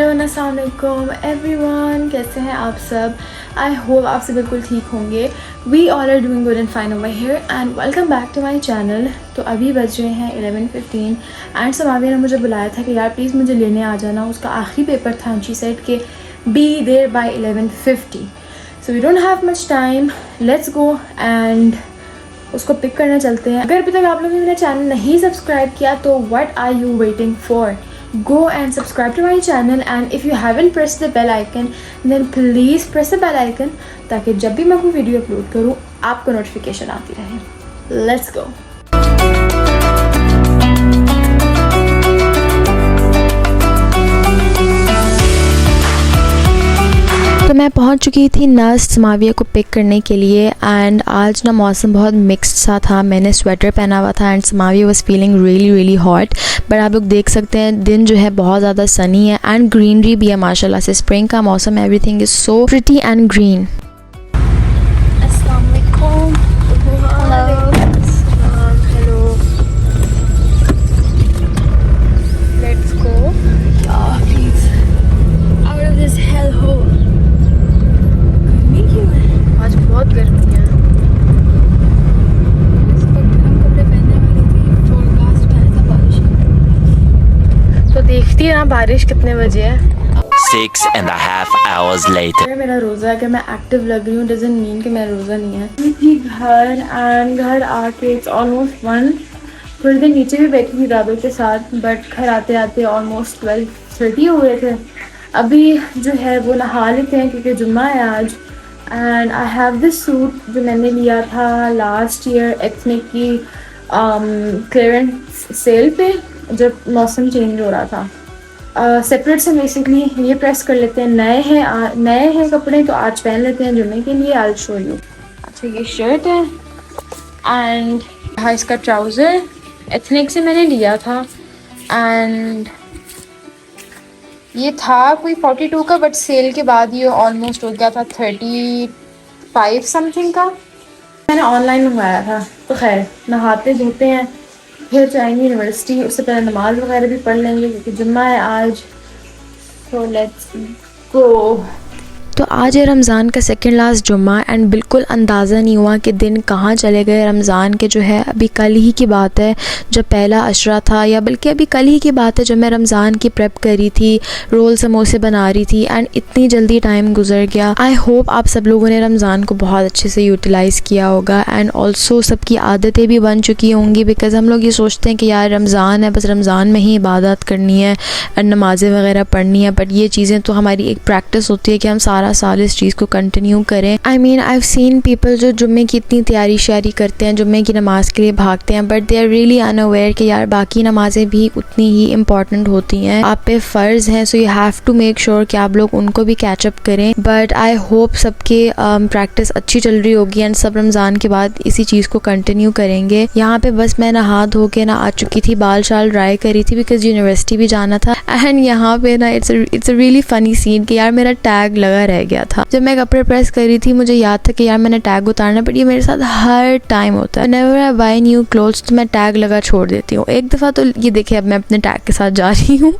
अस्सलाम वालेकुम एवरीवन, कैसे हैं आप सब। आई होप आप सब बिल्कुल ठीक होंगे। We all are doing good and fine over here and welcome back to my channel. तो अभी बज रहे हैं 11:15 एंड समाविया ने मुझे बुलाया था कि यार प्लीज़ मुझे लेने आ जाना, उसका आखिरी पेपर था एंड शी सेड कि be there by 11:50। So we don't have much time, let's go and उसको पिक करने चलते हैं। अगर अभी तक आप लोगों ने मेरा चैनल नहीं सब्सक्राइब किया तो what are you waiting for? Go and subscribe to my channel and if you haven't pressed the bell icon then please press the bell icon ताकि जब भी मैं कोई वीडियो अपलोड करूँ आपको नोटिफिकेशन आती रहे। Let's go। तो मैं पहुंच चुकी थी नर्स समाविया को पिक करने के लिए एंड आज ना मौसम बहुत मिक्स्ड सा था। मैंने स्वेटर पहना हुआ था and Samavia was feeling really hot, but आप लोग देख सकते हैं दिन जो है बहुत ज़्यादा सनी है एंड ग्रीनरी भी है माशाल्लाह से। स्प्रिंग का मौसम है, everything is so pretty and green. बहुत गर्मी है। गर्म कपड़े पहनने वाली थी, फोरकास्ट में ऐसा बारिश है। तो देखती है ना बारिश कितने बजे है। 6.5 hours later. मेरा रोज़ा है कि मैं एक्टिव लग रही हूँ डजंट मीन कि मेरा रोज़ा नहीं है। घर आके इट्स ऑलमोस्ट 1। थोड़ी देर नीचे भी बैठी थी दादू के साथ, बट घर आते आते ऑलमोस्ट 12:30 हो गए थे। अभी जो है वो नहा लेते हैं क्योंकि जुम्मा है आज। And I have this suit जो मैंने लिया था लास्ट ईयर एथनिक की क्लियरेंस सेल पे जब मौसम चेंज हो रहा था। सेपरेट से बेसिकली ये प्रेस कर लेते हैं। नए हैं कपड़े तो आज पहन लेते हैं जुम्मे के लिए। I show you. अच्छा ये शर्ट है एंड हाँ इसका ट्राउज़र एथनिक से मैंने लिया था एंड ये था कोई 42 का, बट सेल के बाद ये ऑलमोस्ट हो गया था 35 समथिंग का। मैंने ऑनलाइन मंगवाया था। तो खैर नहाते धोते हैं फिर जाएंगे यूनिवर्सिटी, उससे पहले नमाज़ वगैरह भी पढ़ लेंगे क्योंकि जुम्मा है आज। सो लेट्स गो। तो आज है रमज़ान का सेकंड लास्ट जुम्मा एंड बिल्कुल अंदाज़ा नहीं हुआ कि दिन कहाँ चले गए रमज़ान के। जो है अभी कल ही की बात है जब पहला अशरा था, या बल्कि अभी कल ही की बात है जब मैं रमज़ान की प्रेप कर रही थी, रोल समोसे बना रही थी एंड इतनी जल्दी टाइम गुजर गया। आई होप आप सब लोगों ने रमज़ान को बहुत अच्छे से यूटिलाइज़ किया होगा एंड ऑल्सो सबकी आदतें भी बन चुकी होंगी। बिकॉज़ हम लोग ये सोचते हैं कि यार रमज़ान है, बस रमज़ान में ही इबादत करनी है और नमाज़ें वगैरह पढ़नी है, बट ये चीज़ें तो हमारी एक प्रैक्टिस होती है कि हम सारा साल इस चीज़ को कंटिन्यू करें। I mean I have seen people जो जुम्मे की इतनी तैयारी शारी करते हैं, जुम्मे की नमाज़ के लिए भागते हैं, but they are really unaware कि यार बाकी नमाज़ें भी उतनी ही इम्पॉर्टेंट होती हैं, आप पे फ़र्ज़ हैं। So you have to make sure कि आप लोग उनको भी कैचअप करें। बट आई होप सबके प्रैक्टिस अच्छी चल रही होगी एंड सब रमज़ान के बाद इसी चीज़ को कंटिन्यू करेंगे। यहाँ पे बस मैं नहा धो के ना आ चुकी थी, बाल शाल ड्राई करी थी बिकॉज यूनिवर्सिटी भी जाना था। एंड यहाँ पे ना it's a really funny scene कि यार मेरा टैग लगा रह गया था। जब मैं कपड़े प्रेस कर रही थी मुझे याद था कि यार मैंने टैग उतारना, बट ये मेरे साथ हर टाइम होता है। Whenever I buy new clothes तो मैं टैग लगा छोड़ देती हूँ। एक दफ़ा तो ये देखिए अब मैं अपने टैग के साथ जा रही हूँ।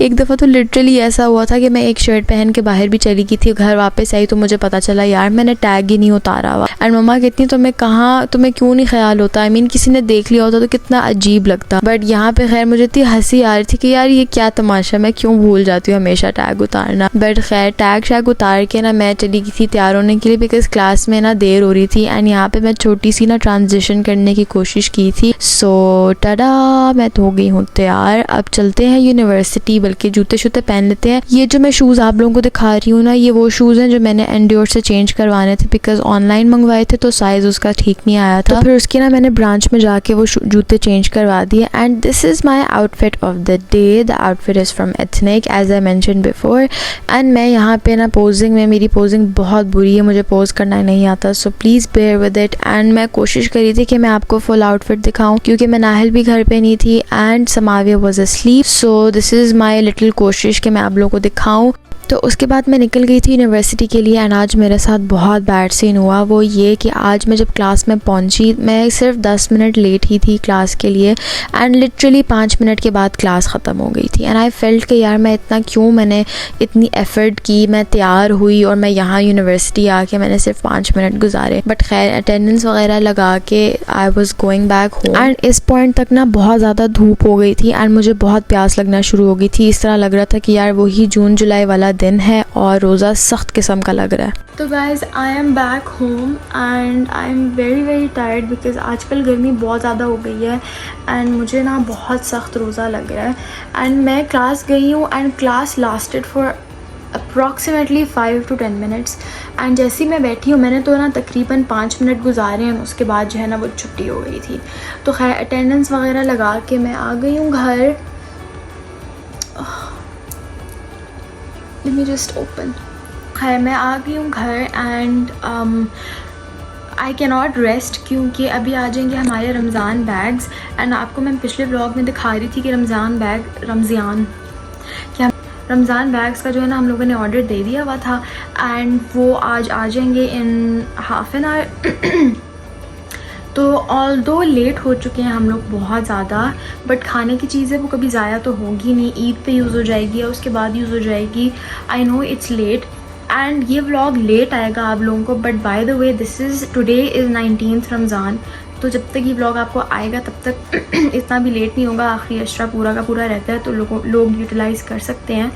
एक दफ़ा तो लिटरली ऐसा हुआ था कि मैं एक शर्ट पहन के बाहर भी चली गई थी, घर वापस आई तो मुझे पता चला यार मैंने टैग ही नहीं उतारा हुआ। एंड मम्मा कहती तुम्हें कहाँ, तुम्हें क्यों नहीं ख्याल होता? आई मीन किसी ने देख लिया होता तो कितना अजीब लगता। बट यहाँ पे खैर मुझे इतनी हंसी आ रही थी कि यार ये क्या तमाशा, मैं क्यों भूल जाती हूँ हमेशा टैग उतारना। बट खैर टैग शैग उतार के ना मैं चली गई थी तैयार होने के लिए बिकॉज क्लास में ना देर हो रही थी एंड यहाँ पे मैं छोटी सी ना ट्रांजिशन करने की कोशिश की थी। सो टाडा, मैं तो हो गई हूँ तैयार। अब चलते हैं यूनिवर्सिटी, बल्कि जूते शूते पहन लेते हैं। ये जो मैं शूज़ आप लोगों को दिखा रही हूँ ना, ये वो शूज़ हैं जो मैंने एंड्योर से चेंज करवाने थे बिकॉज ऑनलाइन मंगवाए थे तो साइज़ उसका ठीक नहीं आया था। तो फिर उसकी ना मैंने ब्रांच में जाके वो जूते चेंज करवा दिए and this is my outfit of the day. The outfit is from ethnic as I mention before. And मैं यहाँ पे ना पोजिंग में, मेरी पोजिंग बहुत बुरी है, मुझे पोज करना नहीं आता, so please bear with it. And मैं कोशिश करी थी कि मैं आपको फुल आउटफिट दिखाऊँ क्योंकि मैं नाहिल भी घर पे नहीं थी and Samavia was asleep. So this is my little कोशिश कि मैं आप लोगों को दिखाऊँ। तो उसके बाद मैं निकल गई थी यूनिवर्सिटी के लिए। एंड आज मेरे साथ बहुत बैड सीन हुआ। वो ये कि आज मैं जब क्लास में पहुंची, मैं सिर्फ 10 मिनट लेट ही थी क्लास के लिए एंड लिटरली 5 मिनट के बाद क्लास ख़त्म हो गई थी। एंड आई फेल्ट कि यार मैं मैंने इतनी एफ़र्ट की, मैं तैयार हुई और मैं यहाँ यूनिवर्सिटी आके मैंने सिर्फ 5 मिनट गुजारे। बट खैर अटेंडेंस वगैरह लगा के I was going back home. And इस पॉइंट तक ना बहुत ज़्यादा धूप हो गई थी एंड मुझे बहुत प्यास लगना शुरू हो गई थी। इस तरह लग रहा था कि यार वही जून जुलाई वाला दिन है और रोज़ा सख्त किस्म का लग रहा है। तो guys I am back home and I am very tired because आजकल गर्मी बहुत ज़्यादा हो गई है एंड मुझे ना बहुत सख्त रोज़ा लग रहा है। एंड मैं क्लास गई हूँ and class lasted for approximately 5 to 10 minutes. And जैसे ही मैं बैठी हूँ मैंने तो ना तकरीबन 5 मिनट गुजारे हैं, उसके बाद जो है ना वो छुट्टी हो गई थी। तो खैर अटेंडेंस वगैरह लगा के मैं आ गई हूँ घर। Let me just open. खैर मैं आ गई हूँ घर and I can not rest क्योंकि अभी आ जाएंगे हमारे रमज़ान बैग्स। एंड आपको मैं पिछले व्लॉग में दिखा रही थी कि रमज़ान बैग्स का जो है ना हम लोगों ने ऑर्डर दे दिया हुआ था एंड वो आज आ जाएंगे इन हाफ एन आवर। तो ऑल्दो लेट हो चुके हैं हम लोग बहुत ज़्यादा, बट खाने की चीज़ें वो कभी ज़ाया तो होगी नहीं, ईद पे यूज़ हो जाएगी या उसके बाद यूज़ हो जाएगी। I know it's late and ये व्लॉग लेट आएगा आप लोगों को, but by the way today is 19th Ramzan. तो जब तक ये व्लॉग आपको आएगा तब तक इतना भी लेट नहीं होगा। आखिरी अशरा पूरा का पूरा रहता है तो लोग यूटिलाइज़ कर सकते हैं।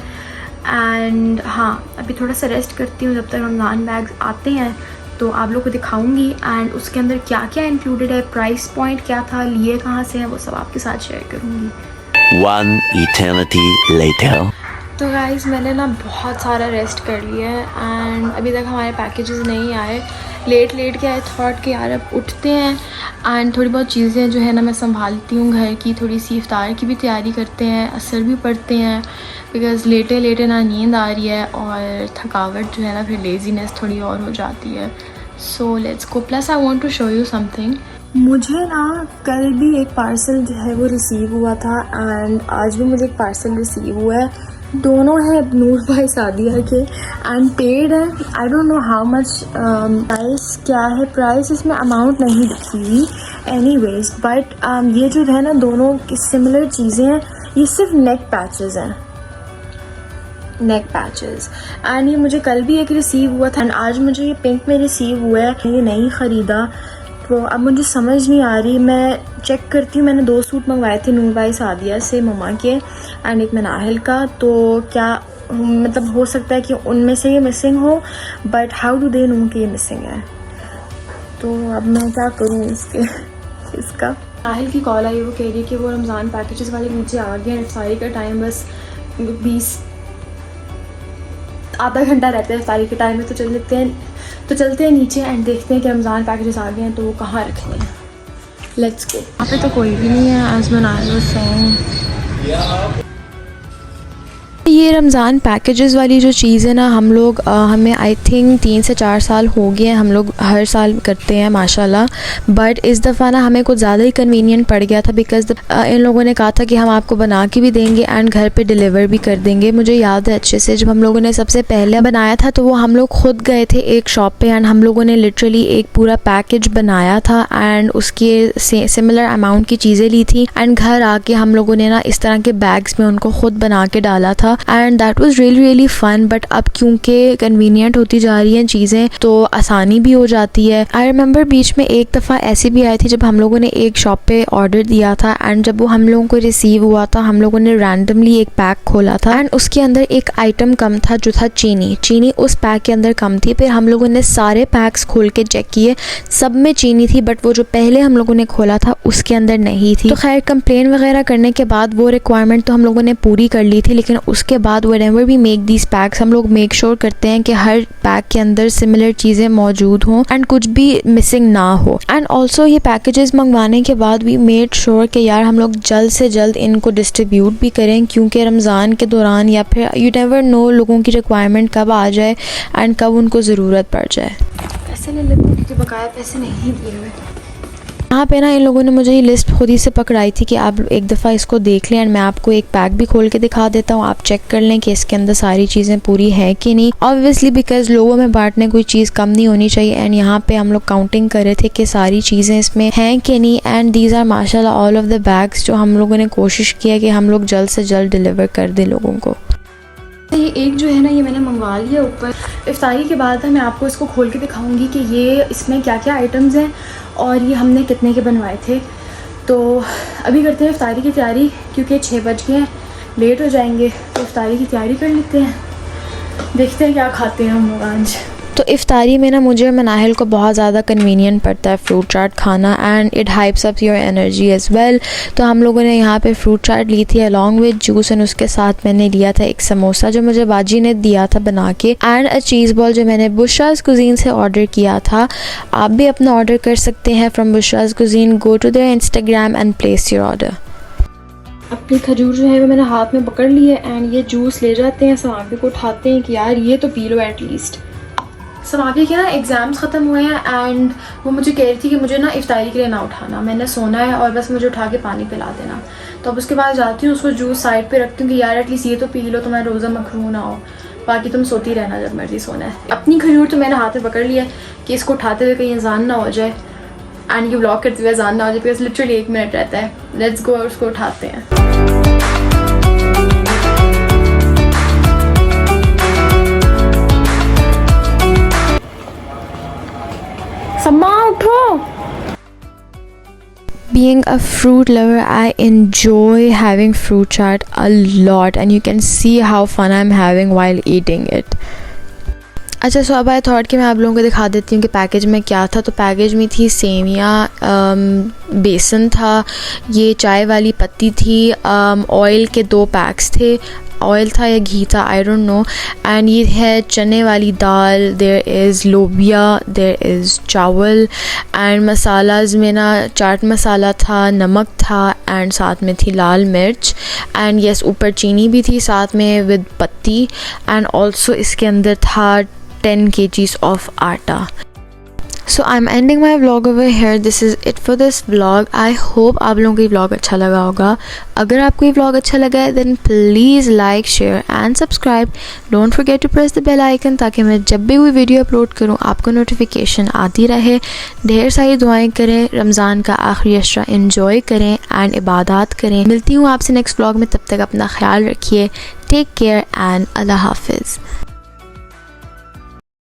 एंड हाँ अभी थोड़ा सा रेस्ट करती हूँ जब तक रमज़ान बैग्स आते हैं तो आप लोग को दिखाऊंगी एंड उसके अंदर क्या क्या इंक्लूडेड है, प्राइस पॉइंट क्या था, लिए कहाँ से है, वो सब आपके साथ शेयर करूँगी। One eternity later. तो गाइज़ मैंने ना बहुत सारा रेस्ट कर लिया है एंड अभी तक हमारे पैकेजेस नहीं आए। लेट के आई थॉट कि यार अब उठते हैं एंड थोड़ी बहुत चीज़ें जो है ना मैं संभालती हूँ घर की, थोड़ी सी इफ्तार की भी तैयारी करते हैं, असर भी पढ़ते हैं बिकॉज़ लेटे ना नींद आ रही है और थकावट जो है ना फिर लेज़ीनेस थोड़ी और हो जाती है। So let's go. Plus I want to show you something. मुझे ना कल भी एक पार्सल जो है वो रिसीव हुआ था एंड आज भी मुझे एक पार्सल रिसीव हुआ है। दोनों है नूर भाई सादिया के एंड पेड है। I don't know how much price क्या है, प्राइस इसमें अमाउंट नहीं लिखी हुई एनीवेज, बट ये जो है ना दोनों सिमिलर चीज़ें हैं। ये सिर्फ नेक पैचेस हैं, नेक पैचेस एंड ये मुझे कल भी एक रिसीव हुआ था एंड आज मुझे ये पिंक में रिसीव हुआ है। ये नहीं ख़रीदा तो अब मुझे समझ नहीं आ रही, मैं चेक करती हूँ। मैंने 2 सूट मंगवाए थे नूर भाई सादिया से ममा के एंड एक मनाहिल का, तो क्या मतलब हो सकता है कि उनमें से ये मिसिंग हो, but how do they know कि ये मिसिंग है। तो अब मैं क्या करूँ इसका। मनाहिल की कॉल आई, वो कह रही है कि वो रमज़ान पैकेजेस वाले नीचे आ गए हैं। इफ्तारी का टाइम बस आधा घंटा रहता है इफ्तारी के टाइम में, तो चलते हैं नीचे एंड देखते हैं कि रमज़ान पैकेजेस आ गए हैं तो वो कहाँ रखने हैं। Let's go. यहाँ पे तो कोई भी नहीं है एज़ मनाहिल वाज़ सेइंग। ये रमज़ान पैकेजेस वाली जो चीज़ है ना हम लोग हमें आई थिंक 3 से 4 साल हो गए हैं, हम लोग हर साल करते हैं माशाल्लाह। बट इस दफ़ा ना हमें कुछ ज़्यादा ही कन्वीनियंट पड़ गया था बिकॉज़ इन लोगों ने कहा था कि हम आपको बना के भी देंगे एंड घर पे डिलीवर भी कर देंगे। मुझे याद है अच्छे से जब हम लोगों ने सबसे पहले बनाया था तो वो हम लोग खुद गए थे एक शॉप पे एंड हम लोगों ने लिटरली एक पूरा पैकेज बनाया था एंड उसके सिमिलर अमाउंट की चीज़ें ली थी एंड घर आके हम लोगों ने ना इस तरह के बैग्स में उनको खुद बना के डाला था and that was really fun. But अब क्योंकि कन्वीनियंट होती जा रही हैं चीज़ें तो आसानी भी हो जाती है। आई रिमेंबर बीच में एक दफ़ा ऐसी भी आई थी जब हम लोगों ने एक शॉप पे ऑर्डर दिया था एंड जब वो हम लोगों को रिसीव हुआ था हम लोगों ने रैंडमली एक पैक खोला था एंड उसके अंदर एक आइटम कम था जो था चीनी उस पैक के अंदर कम थी। फिर हम लोगों ने सारे पैक्स खोल के चेक किए, सब में चीनी थी बट वो जो पहले हम लोगों ने खोला था उसके अंदर नहीं थी। तो खैर कंप्लेन वगैरह करने के बाद वो रिक्वायरमेंट तो हम लोगों ने पूरी कर ली थी, लेकिन उसके बाद whenever we make these packs हम लोग मेक श्योर करते हैं कि हर पैक के अंदर सिमिलर चीज़ें मौजूद हों एंड कुछ भी मिसिंग ना हो। एंड ऑल्सो ये पैकेजेस मंगवाने के बाद वी मेड श्योर कि यार हम लोग जल्द से जल्द इनको डिस्ट्रीब्यूट भी करें क्योंकि रमज़ान के दौरान या फिर यू नेवर नो लोगों की रिक्वायरमेंट कब आ जाए एंड कब उनको ज़रूरत पड़ जाए। पैसे ले लेते हैं क्योंकि बकाया पैसे नहीं दिए हुए। यहाँ पे ना इन लोगों ने मुझे ये लिस्ट खुद ही से पकड़ाई थी कि आप एक दफ़ा इसको देख लें, एंड मैं आपको एक पैक भी खोल के दिखा देता हूँ, आप चेक कर लें कि इसके अंदर सारी चीज़ें पूरी हैं कि नहीं। ऑब्वियसली बिकॉज लोगों में बांटने कोई चीज़ कम नहीं होनी चाहिए, एंड यहाँ पे हम लोग काउंटिंग कर रहे थे कि सारी चीज़ें इसमें हैं कि नहीं। एंड दीज आर माशाल्लाह ऑल ऑफ द बैग्स जो हम लोगों ने कोशिश किया कि हम लोग जल्द से जल्द डिलीवर कर दें लोगों को। ये एक जो है ना ये मैंने मंगवा लिया ऊपर। इफ्तारी के बाद मैं आपको इसको खोल के दिखाऊंगी कि ये इसमें क्या क्या आइटम्स हैं और ये हमने कितने के बनवाए थे। तो अभी करते हैं इफ्तारी की तैयारी, क्योंकि 6 बज गए हैं, लेट हो जाएंगे। तो इफ्तारी की तैयारी कर लेते हैं, देखते हैं क्या खाते हैं हम लोग आज। तो इफ्तारी में ना मुझे और मनाहिल को बहुत ज़्यादा कन्वीनियंट पड़ता है फ्रूट चाट खाना, and it hypes up your energy as well. तो हम लोगों ने यहाँ पे फ्रूट चाट ली थी अलॉन्ग विद जूस, एंड उसके साथ मैंने लिया था एक समोसा जो मुझे बाजी ने दिया था बना के, एंड अ चीज़ बॉल जो मैंने बुशराज कुजीन से ऑर्डर किया था। आप भी अपना ऑर्डर कर सकते हैं from Bushra's cuisine. Go to their Instagram and place your order. अपनी खजूर जो है वो मैंने हाथ में पकड़ ली है, एंड ये जूस ले जाते हैं, सवाफी को उठाते हैं कि यार ये तो पी लो एटलीस्ट। सवाफी के ना एग्ज़ाम्स ख़त्म हुए हैं, एंड वो मुझे कह रही थी कि मुझे ना इफ्तारी के लिए ना उठाना, मैंने सोना है और बस मुझे उठा के पानी पिला देना। तो अब उसके बाद जाती हूँ, उसको जूस साइड पे रखती हूँ कि यार एटलीस्ट ये तो पी लो, तुम्हारा रोज़ा मखरू ना हो, बाकी तुम सोती रहना जब मर्जी सोना है। अपनी खजूर तो मैंने हाथ में पकड़ लिया है कि इसको उठाते हुए कहीं अजान ना हो जाए, एंड ये ब्लॉक करते हुए अजान ना हो जाए, बिकॉज लिटरली 1 मिनट रहता है। लेट्स गो और उसको उठाते हैं। सम्मा उठो। Being a fruit lover, I enjoy having fruit chaat a lot, and you can see how fun I'm having while eating it. अच्छा, सो अब आई थॉट कि मैं आप लोगों को दिखा देती हूँ कि पैकेज में क्या था। तो पैकेज में थी सेवियाँ, बेसन था, ये चाय वाली पत्ती थी, ऑयल के 2 पैक्स थे, ऑयल था या घी था आई डोंट नो, एंड ये है चने वाली दाल, देयर इज़ लोबिया, देयर इज़ चावल, एंड मसालाज में ना चाट मसाला था, नमक था, एंड साथ में थी लाल मिर्च, एंड यस ऊपर चीनी भी थी साथ में विद पत्ती, एंड ऑल्सो इसके अंदर था 10 kgs of आटा। So I'm ending my vlog over here. This is it for this vlog. I hope आप लोगों को ये vlog अच्छा लगा होगा। अगर आपको ये vlog अच्छा लगा है then please like, share and subscribe. Don't forget to press the bell icon ताकि मैं जब भी कोई वीडियो अपलोड करूँ आपको नोटिफिकेशन आती रहे। ढेर सारी दुआएं करें, रमज़ान का आखिरी अशरा enjoy करें एंड इबादत करें। मिलती हूँ आपसे नेक्स्ट vlog में, तब तक अपना ख्याल रखिए। टेक केयर एंड अल्लाह हाफिज़।